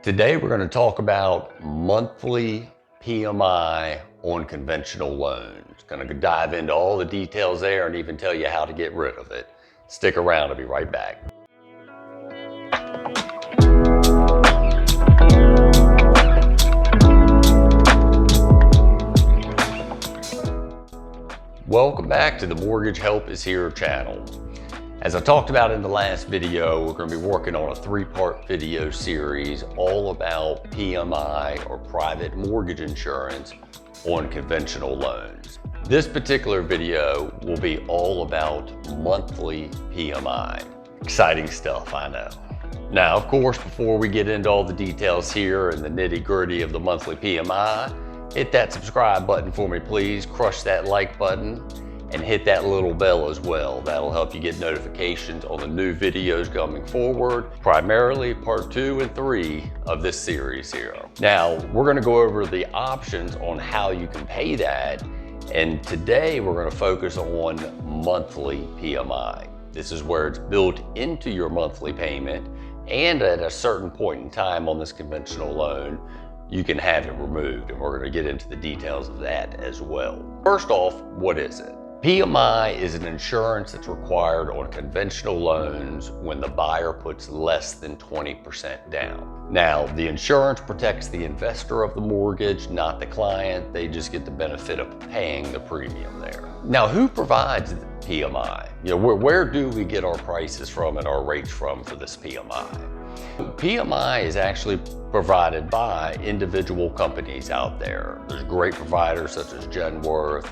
Today we're going to talk about monthly PMI on conventional loans. Going to dive into all the details there and even tell you how to get rid of it. Stick around, I'll be right back. Welcome back to the Mortgage Help is Here channel. As I talked about in the last video, we're going to be working on a three-part video series all about PMI or private mortgage insurance on conventional loans. This particular video will be all about monthly PMI. Exciting stuff, I know. Now, of course, before we get into all the details here and the nitty-gritty of the monthly PMI, hit that subscribe button for me, please. Crush that like button and hit that little bell as well. That'll help you get notifications on the new videos coming forward, primarily part 2 and 3 of this series here. Now, we're gonna go over the options on how you can pay that, and today we're gonna focus on monthly PMI. This is where it's built into your monthly payment, and at a certain point in time on this conventional loan, you can have it removed, and we're gonna get into the details of that as well. First off, what is it? PMI is an insurance that's required on conventional loans when the buyer puts less than 20% down. Now, the insurance protects the investor of the mortgage, not the client. They just get the benefit of paying the premium there. Now, who provides the PMI? You know, where do we get our prices from and our rates from for this PMI? PMI is actually provided by individual companies out there. There's great providers such as Genworth,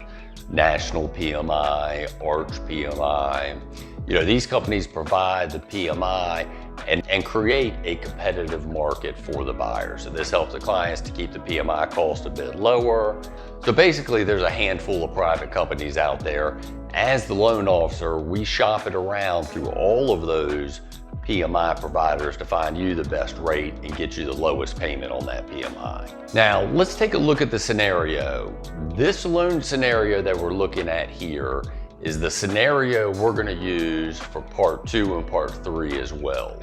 National PMI, Arch PMI. You know, these companies provide the PMI and create a competitive market for the buyer. So this helps the clients to keep the PMI cost a bit lower. So basically there's a handful of private companies out there. As the loan officer, we shop it around through all of those PMI providers to find you the best rate and get you the lowest payment on that PMI. Now, let's take a look at the scenario. This loan scenario that we're looking at here is the scenario we're going to use for part 2 and part 3 as well.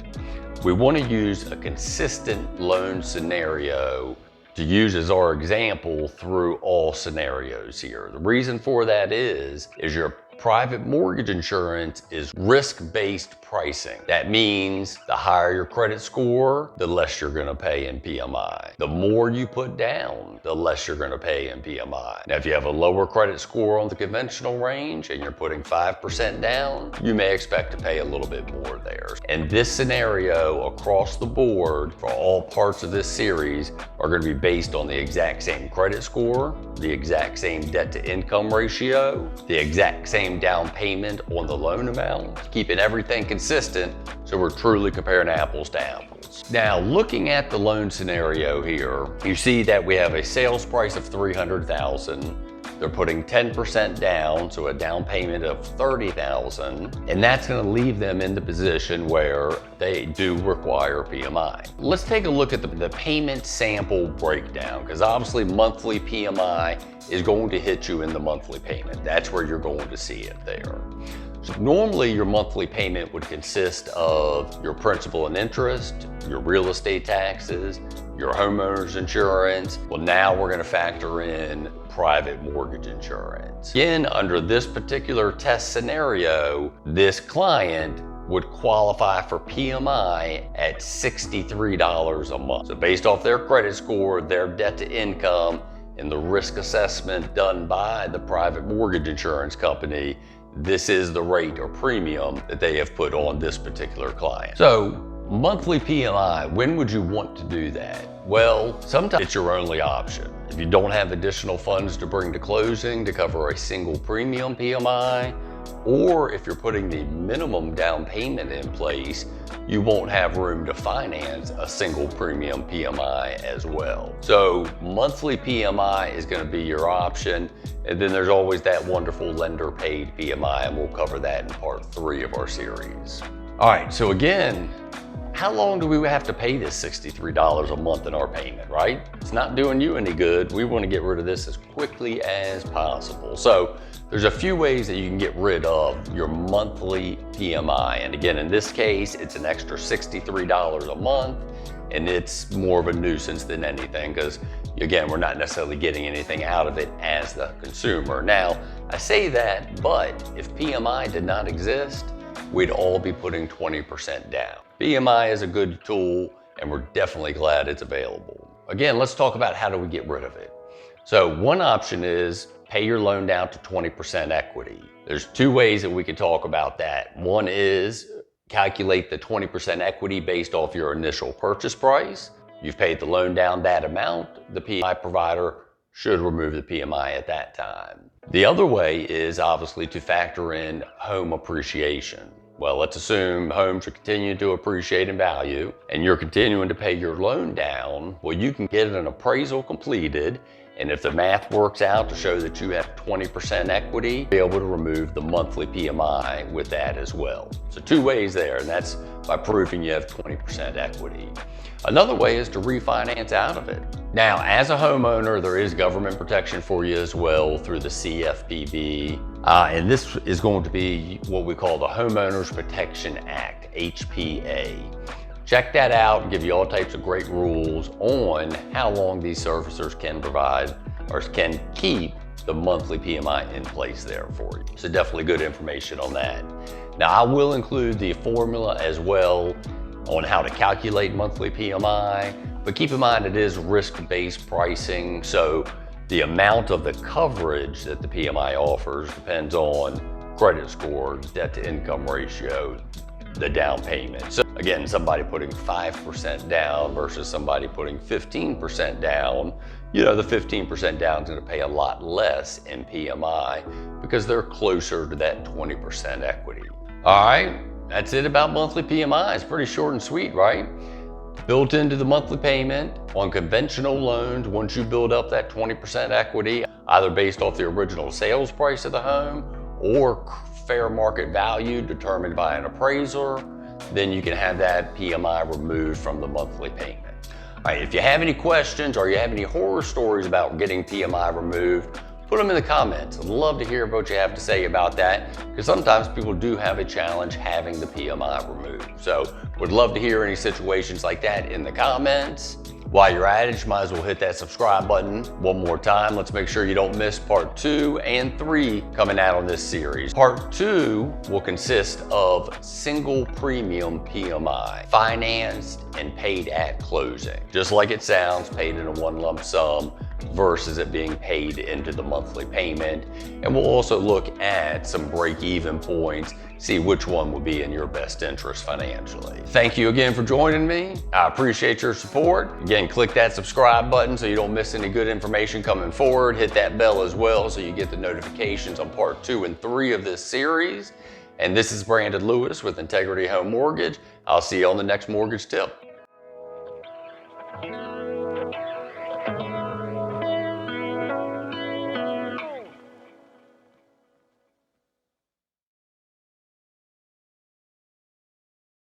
We want to use a consistent loan scenario to use as our example through all scenarios here. The reason for that is your private mortgage insurance is risk-based pricing. That means the higher your credit score, the less you're gonna pay in PMI. The more you put down, the less you're gonna pay in PMI. Now, if you have a lower credit score on the conventional range and you're putting 5% down, you may expect to pay a little bit more there. And this scenario across the board for all parts of this series are gonna be based on the exact same credit score, the exact same debt to income ratio, the exact same down payment on the loan amount, keeping everything consistent so we're truly comparing apples to apples. Now, looking at the loan scenario here, you see that we have a sales price of $300,000. They're putting 10% down, so a down payment of $30,000, and that's gonna leave them in the position where they do require PMI. Let's take a look at the payment sample breakdown, because obviously monthly PMI is going to hit you in the monthly payment. That's where you're going to see it there. So normally your monthly payment would consist of your principal and interest, your real estate taxes, your homeowner's insurance. Well, now we're gonna factor in private mortgage insurance. Again, under this particular test scenario, this client would qualify for PMI at $63 a month. So based off their credit score, their debt to income, and the risk assessment done by the private mortgage insurance company, this is the rate or premium that they have put on this particular client. So monthly PMI, when would you want to do that? Well, sometimes it's your only option. If you don't have additional funds to bring to closing to cover a single premium PMI, or if you're putting the minimum down payment in place, you won't have room to finance a single premium PMI as well. So monthly PMI is going to be your option. And then there's always that wonderful lender paid PMI, and we'll cover that in part 3 of our series. All right, so again, how long do we have to pay this $63 a month in our payment, right? It's not doing you any good. We want to get rid of this as quickly as possible. So there's a few ways that you can get rid of your monthly PMI. And again, in this case, it's an extra $63 a month. and it's more of a nuisance than anything because, again, we're not necessarily getting anything out of it as the consumer. Now, I say that, but if PMI did not exist, we'd all be putting 20% down. PMI is a good tool, and we're definitely glad it's available. Again, let's talk about how do we get rid of it. So one option is pay your loan down to 20% equity. There's two ways that we could talk about that. One is calculate the 20% equity based off your initial purchase price. You've paid the loan down that amount, the PMI provider should remove the PMI at that time. The other way is obviously to factor in home appreciation. Well, let's assume homes are continuing to appreciate in value and you're continuing to pay your loan down. Well, you can get an appraisal completed, and if the math works out to show that you have 20% equity, be able to remove the monthly PMI with that as well. So two ways there, and that's by proving you have 20% equity. Another way is to refinance out of it. Now, as a homeowner, there is government protection for you as well through the CFPB. And this is going to be what we call the Homeowners Protection Act, HPA. Check that out and give you all types of great rules on how long these servicers can provide or can keep the monthly PMI in place there for you. So definitely good information on that. Now, I will include the formula as well on how to calculate monthly PMI, but keep in mind it is risk-based pricing, so the amount of the coverage that the PMI offers depends on credit score, debt-to-income ratio, the down payment. So again, somebody putting 5% down versus somebody putting 15% down, the 15% down is going to pay a lot less in PMI because they're closer to that 20% equity. All right, that's it about monthly PMI. It's pretty short and sweet, right? Built into the monthly payment on conventional loans, once you build up that 20% equity, either based off the original sales price of the home or fair market value determined by an appraiser, then you can have that PMI removed from the monthly payment. All right, if you have any questions or you have any horror stories about getting PMI removed, put them in the comments. I'd love to hear what you have to say about that, because sometimes people do have a challenge having the PMI removed. So would love to hear any situations like that in the comments. While you're at it, you might as well hit that subscribe button one more time. Let's make sure you don't miss part 2 and 3 coming out on this series. Part 2 will consist of single premium PMI, financed and paid at closing. Just like it sounds, paid in a one lump sum versus it being paid into the monthly payment. And we'll also look at some break-even points, see which one will be in your best interest financially. Thank you again for joining me. I appreciate your support. Again, click that subscribe button so you don't miss any good information coming forward. Hit that bell as well so you get the notifications on part 2 and 3 of this series. And this is Brandon Lewis with Integrity Home Mortgage. I'll see you on the next mortgage tip.